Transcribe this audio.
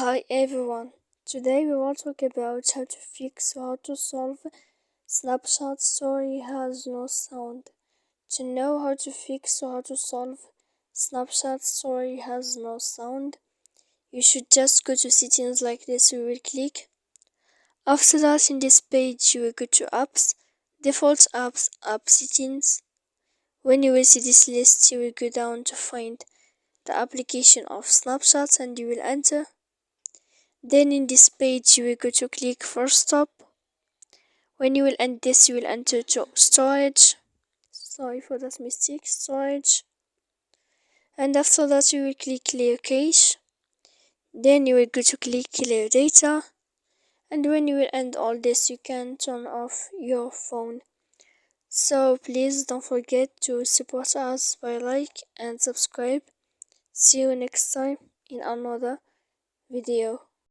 Hi everyone, today we will talk about how to fix or how to solve Snapchat story has no sound. To know how to fix or how to solve Snapchat story has no sound, you should just go to settings like this. You will click. After that, in this page you will go to apps, default apps, app settings. When you will see this list, you will go down to find the application of Snapchat and you will enter. Then in this page you will go to click for stop. When you will end this, you will enter to storage. Sorry for that mistake, storage. And after that you will click clear cache. Then you will go to click clear data. And when you will end all this, you can turn off your phone. So please don't forget to support us by like and subscribe. See you next time in another video.